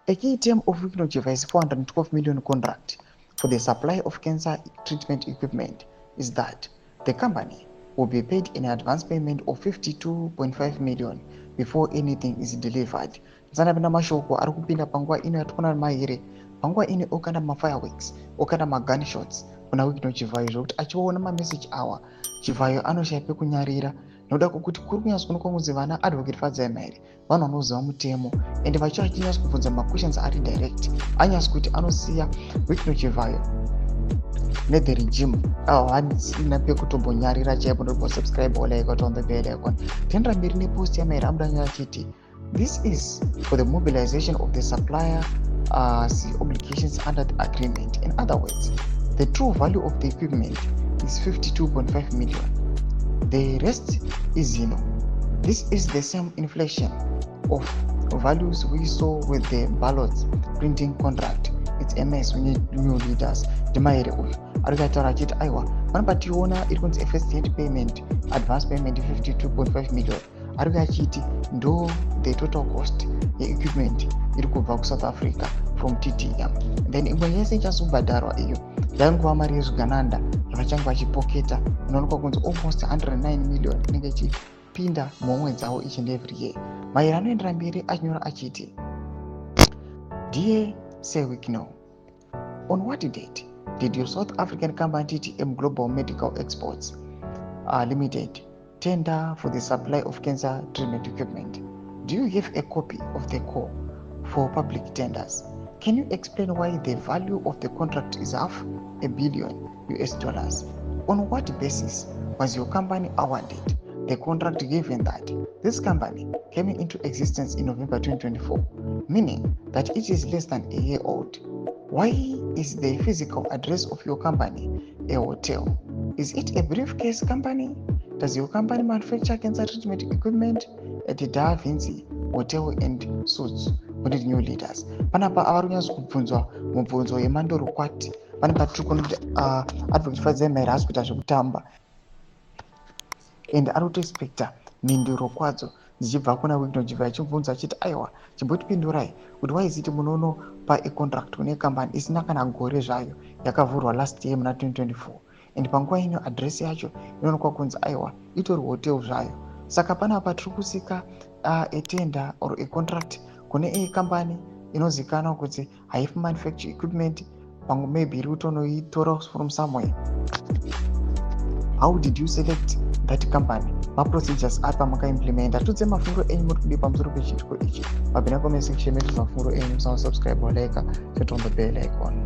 A key term of Chivhayo's 412 million contract for the supply of cancer treatment equipment is that the company will be paid an advance payment of 52.5 million before anything is delivered. Zanapinda mashoko ari kupinda panguva ino yatinoona mahere, panguva ine okanda mafireworks, okanda magunshots kuna Chivhayo zvokuti achiona mameseji awa Chivhayo anoshaya pekunyarira nokuda kwokuti kuri kunyazi kuno kunzi vana advocate vadzima here vanhu vanoziva mutemo ende vachinyatso kubvunza maquestions ari direct anyatso kuti anosiya Chivhayo the regime havasina pekutombonyarira chaipo ndombosubscribe like on the bell icon. Tendera mberi nepost yamairi amudanya achiti this is for the mobilization of the supplier obligations under the agreement. In other words, the true value of the equipment is 52.5 million. The rest is this is the same inflation of values we saw with the ballots printing contract. It's a mess. We need new leaders. Demaire uyu arikataura achiti aiwa panopationa iri kunzi first hand payment advance payment 52.5 million arikuti achiti ndo the total cost yeequipment iri kubva kuSouth Africa from TTM. Then imwe yese ichazobhadharwa iyo yanguva mari yezvigananda yavachange vachipoketa inoonekwa kunzi almost 109 million inenge ichipinda mumwedzi avo each and every year. Mairi anoendera mberi achinyora achiti Dear Say we know. On what date did your South African company TTM Global Medical Exports Limited tender for the supply of cancer treatment equipment? Do you have a copy of the call for public tenders? Can you explain why the value of the contract is $500 million US? On what basis was your company awarded the contract given that this company came into existence in November 2024, meaning that it is less than a year old? Why is the physical address of your company a hotel? Is it a briefcase company? Does your company manufacture cancer treatment equipment at the Da Vinci Hotel and Suits? We need new leaders. Panapa avarunyazo kubvunzwa mubvunzo yemandoro kwati pane patiri kuti advocate vadzima hasi kuita zvekutamba and ari kutoexpecta mhinduro kwadzo dzichibva kuna Chivhayo achibvunza achiti aiwa chimbotipindurai kuti waiziti munonopa econtract kune kambani isina kana gore zvayo yakavhurwa last year muna 2024 and panguva ino adresi yacho inoonekwa kunzi aiwa itori hotel zvayo. Saka panapa tiri kusika etender or econtract kune ekambani inozikanwa kuti haifi manufacture equipment pamwe maybe iri kutonoitora from somewhere. How did you select that company? Procedures ari pamukaimplementa. Tudze mafunguro enyu muri kudi pamusoro pechitiko ichi. Mabvina comment section medu mafunguro enyu. Subscribe or like, hit on the bell icon.